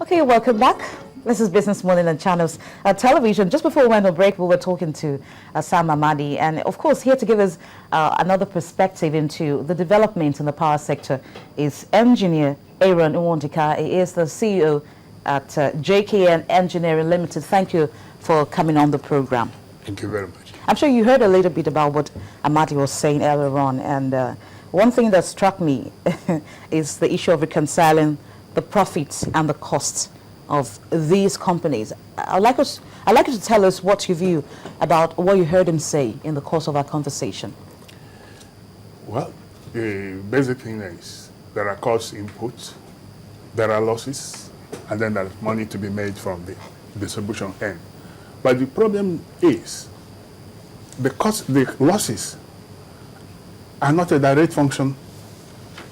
Okay, welcome back. This is Business Morning on Channels Television. Just before we went on break, we were talking to Sam Amadi, and of course, here to give us another perspective into the development in the power sector is engineer Aaron Nwodika. He is the CEO at JKN Engineering Limited. Thank you for coming on the program. Thank you very much. I'm sure you heard a little bit about what Amadi was saying earlier on, and one thing that struck me is the issue of reconciling the profits and the costs of these companies. I'd like you to tell us what you view about what you heard him say in the course of our conversation. Well, the basic thing is there are cost inputs, there are losses, and then there's money to be made from the distribution end. But the problem is the losses are not a direct function,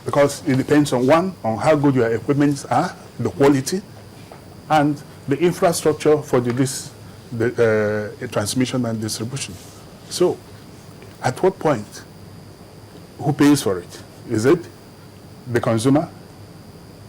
because it depends on on how good your equipment are, the quality, and the infrastructure for the transmission and distribution. So, at what point, who pays for it? Is it the consumer,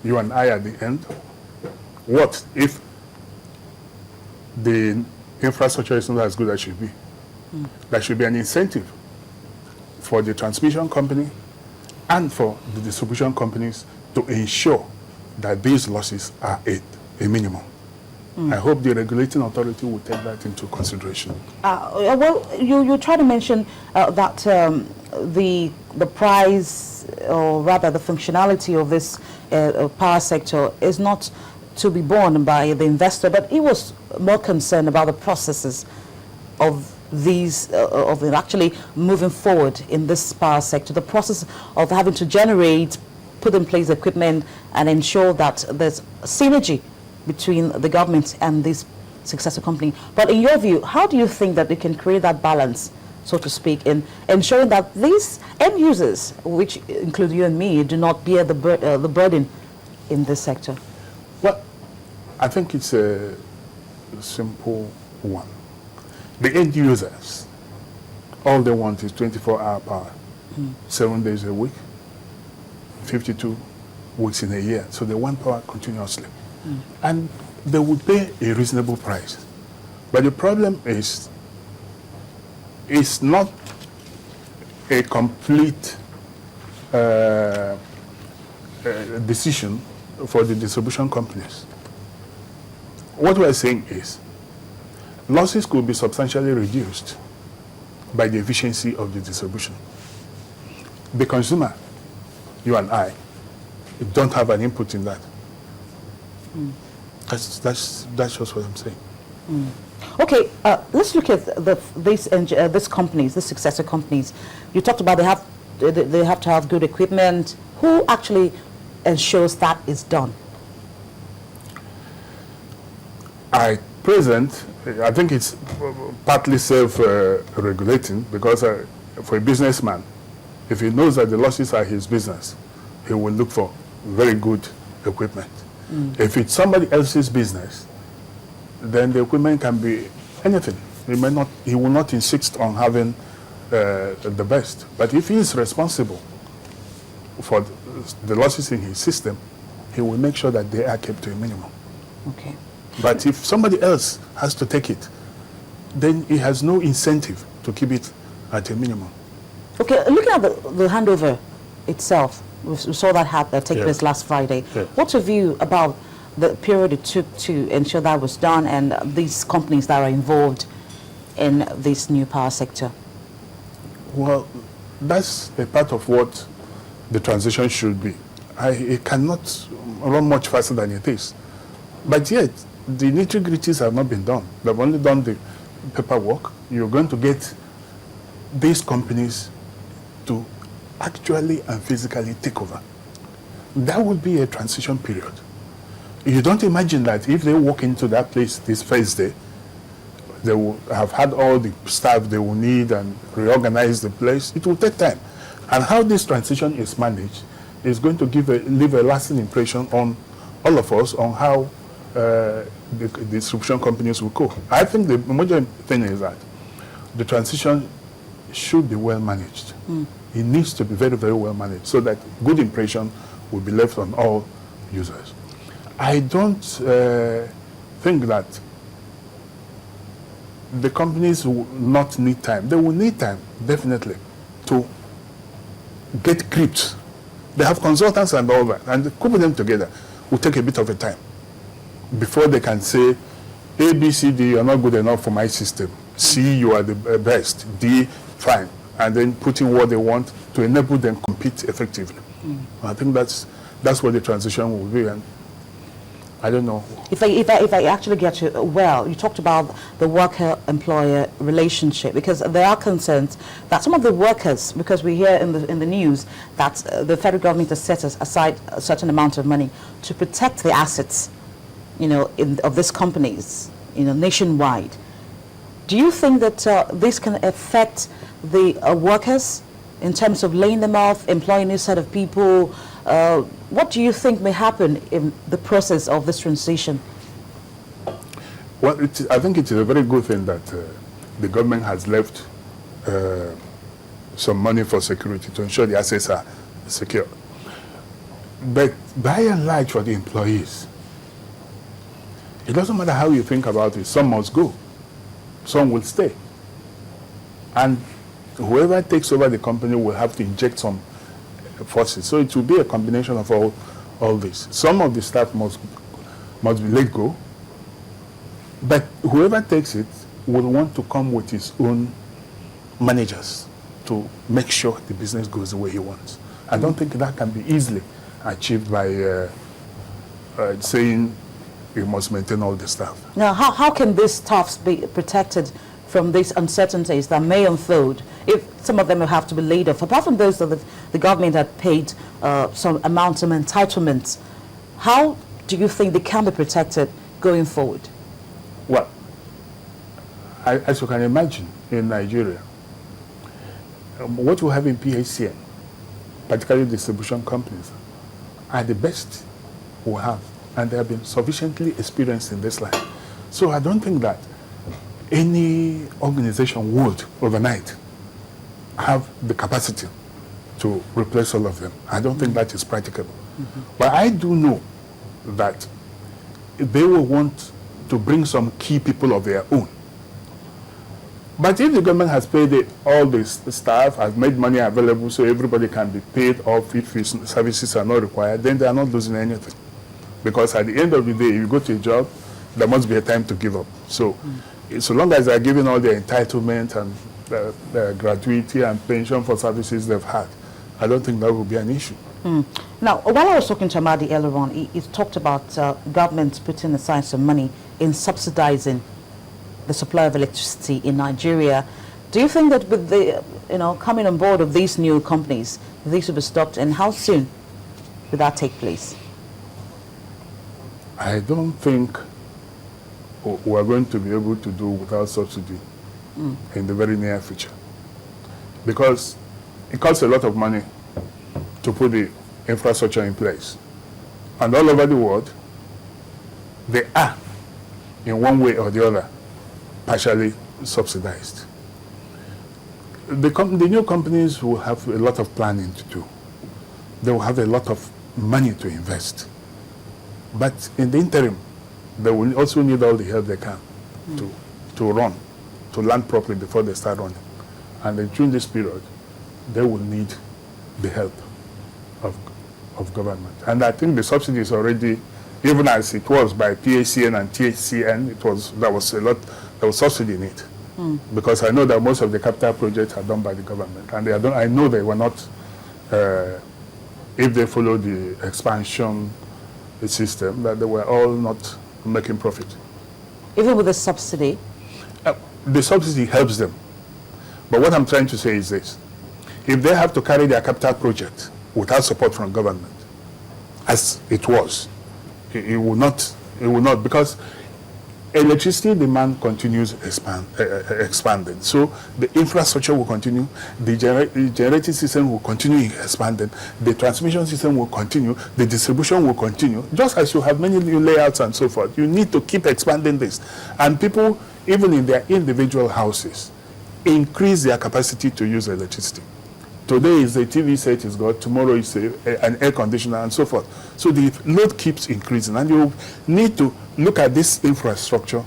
you and I at the end? What if the infrastructure is not as good as it should be? There should be an incentive for the transmission company and for the distribution companies to ensure that these losses are at a minimum. I hope the regulating authority will take that into consideration. Well, you try to mention that the price, or rather the functionality of this power sector is not to be borne by the investor, but he was more concerned about the processes of these, of actually moving forward in this power sector, the process of having to generate, put in place equipment and ensure that there's synergy between the government and this successor company. But in your view, how do you think that they can create that balance, so to speak, in ensuring that these end users, which include you and me, do not bear the burden in this sector? Well, I think it's a simple one. The end users, all they want is 24-hour power, 7 days a week, 52 weeks in a year. So they want power continuously. And they would pay a reasonable price. But the problem is, it's not a complete decision for the distribution companies. What we're saying is, losses could be substantially reduced by the efficiency of the distribution. The consumer, you and I, don't have an input in that. That's just what I'm saying. Okay, let's look at these companies, the successor companies. You talked about they have to have good equipment. Who actually ensures that is done? At present, I think it's partly self-regulating, because for a businessman, if he knows that the losses are his business, he will look for very good equipment. If it's somebody else's business, then the equipment can be anything. He will not insist on having the best. But if he is responsible for the losses in his system, he will make sure that they are kept to a minimum. Okay. But if somebody else has to take it, then he has no incentive to keep it at a minimum. Okay, looking at the handover itself, we saw that take place last Friday. Yes. What's your view about the period it took to ensure that was done, and these companies that are involved in this new power sector? Well, that's a part of what the transition should be. It cannot run much faster than it is. But yet, the nitty-gritties have not been done. They've only done the paperwork. You're going to get these companies to actually and physically take over. That would be a transition period. You don't imagine that if they walk into that place this first day, they will have had all the staff they will need and reorganize the place. It will take time. And how this transition is managed is going to leave a lasting impression on all of us on how the distribution companies will go. I think the major thing is that the transition should be well managed. It needs to be very, very well managed so that good impression will be left on all users. I don't think that the companies will not need time. They will need time, definitely, to get gripped. They have consultants and all that, and putting them together will take a bit of a time before they can say, A, B, C, D, you're not good enough for my system. C, you are the best. D, fine. And then put in what they want to enable them compete effectively. I think that's what the transition will be, and I don't know. If I actually get you, well, you talked about the worker-employer relationship, because there are concerns that some of the workers, because we hear in the news that the federal government has set aside a certain amount of money to protect the assets, of these companies, nationwide. Do you think that this can affect the workers in terms of laying them off, employing a new set of people? What do you think may happen in the process of this transition? Well, I think it is a very good thing that the government has left some money for security to ensure the assets are secure. But by and large, for the employees, it doesn't matter how you think about it. Some must go. Some will stay. And whoever takes over the company will have to inject some forces. So it will be a combination of all this. Some of the staff must be let go, but whoever takes it will want to come with his own managers to make sure the business goes the way he wants. I don't think that can be easily achieved by saying you must maintain all the staff. Now, how can these staffs be protected from these uncertainties that may unfold if some of them will have to be laid off? Apart from those that the government had paid some amount of entitlements, how do you think they can be protected going forward? Well, as you can imagine, in Nigeria, what we have in PHCN, particularly distribution companies, are the best we have, and they have been sufficiently experienced in this line. So I don't think that any organization would overnight have the capacity to replace all of them. I don't think that is practicable. But I do know that they will want to bring some key people of their own. But if the government has paid all the staff, has made money available so everybody can be paid off if his services are not required, then they are not losing anything. Because at the end of the day, if you go to a job, there must be a time to give up. So, so long as they are giving all the entitlement and gratuity and pension for services they've had, I don't think that will be an issue. Now, while I was talking to Amadi earlier on, he talked about government putting aside some money in subsidizing the supply of electricity in Nigeria. Do you think that with the coming on board of these new companies, these will be stopped, and how soon will that take place? I don't think we are going to be able to do without subsidy in the very near future, because it costs a lot of money to put the infrastructure in place, and all over the world they are in one way or the other partially subsidized. The new companies will have a lot of planning to do. They will have a lot of money to invest. But in the interim, they will also need all the help they can to land properly before they start running. And then during this period, they will need the help of government. And I think the subsidy is already, even as it was by PHCN and THCN, there was subsidy in it. Because I know that most of the capital projects are done by the government, and I know they were not, if they follow the expansion system, that they were all not making profit. Even with the subsidy? The subsidy helps them. But what I'm trying to say is this: if they have to carry their capital project without support from government, as it was, it will not, because electricity demand continues expanding. So the infrastructure will continue, the generating system will continue expanding, the transmission system will continue, the distribution will continue. Just as you have many new layouts and so forth, you need to keep expanding this. And people, even in their individual houses, increase their capacity to use electricity Today is a TV set is got, tomorrow is an air conditioner and so forth. So the load keeps increasing, and you need to look at this infrastructure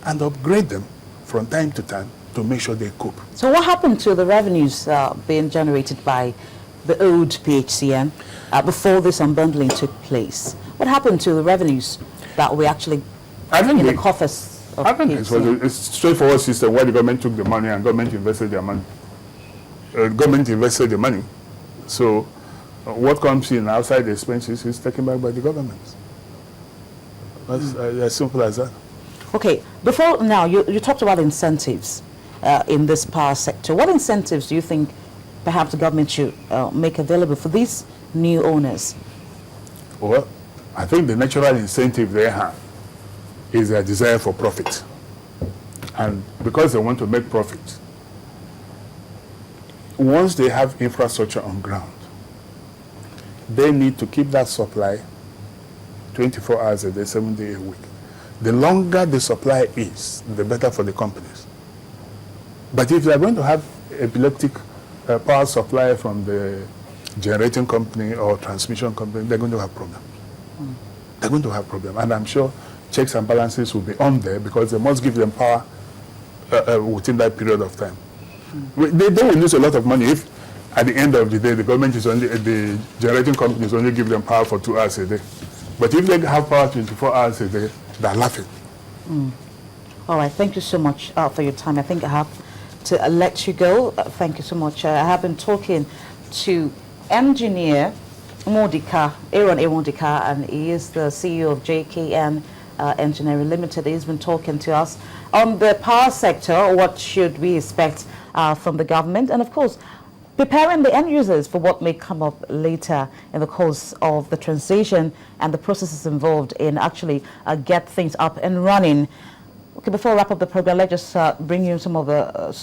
and upgrade them from time to time to make sure they cope. So what happened to the revenues being generated by the old PHCN before this unbundling took place? What happened to the revenues that were actually in the coffers of I think it was a straightforward system where the government took the money and government invested their money. Government invested the money. So what comes in outside the expenses is taken back by the government. That's as simple as that. Okay, before now, you talked about incentives in this power sector. What incentives do you think perhaps the government should make available for these new owners? Well, I think the natural incentive they have is their desire for profit. And because they want to make profit, once they have infrastructure on ground, they need to keep that supply 24 hours a day, 7 days a week. The longer the supply is, the better for the companies. But if they are going to have epileptic power supply from the generating company or transmission company, they're going to have problems. They're going to have problems. And I'm sure checks and balances will be on there because they must give them power within that period of time. They will lose a lot of money if at the end of the day the government is only, the generating companies only give them power for 2 hours a day. But if they have power 24 hours a day, they're laughing. All right, thank you so much for your time. I think I have to let you go. Thank you so much. I have been talking to engineer Nwodika, Nwodika, and he is the CEO of JKN Engineering Limited. He's been talking to us on the power sector. What should we expect from the government? And of course, preparing the end users for what may come up later in the course of the transition and the processes involved in actually get things up and running. Okay, before I wrap up the program, let's just bring you some of the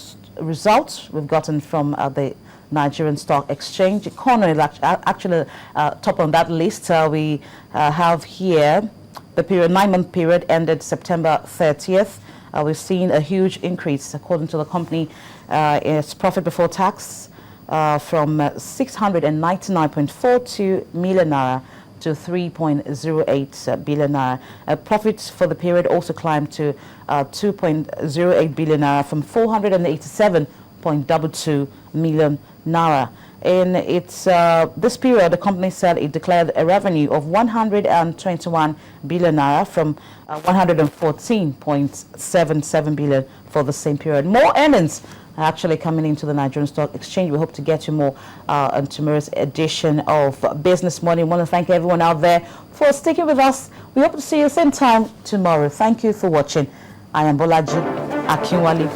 results we've gotten from the Nigerian Stock Exchange. Economy is actually top on that list. We have here the period, 9-month period ended September 30th. We've seen a huge increase, according to the company, its profit before tax from 699.42 million naira to 3.08 billion naira. Profits for the period also climbed to 2.08 billion naira from 487.22 million naira. In its this period, the company said it declared a revenue of 121 billion naira from 114.77 billion for the same period. More earnings are actually coming into the Nigerian Stock Exchange. We hope to get you more on tomorrow's edition of Business Morning. I want to thank everyone out there for sticking with us. We hope to see you same time tomorrow. Thank you for watching. I am Bolaji Akinwale.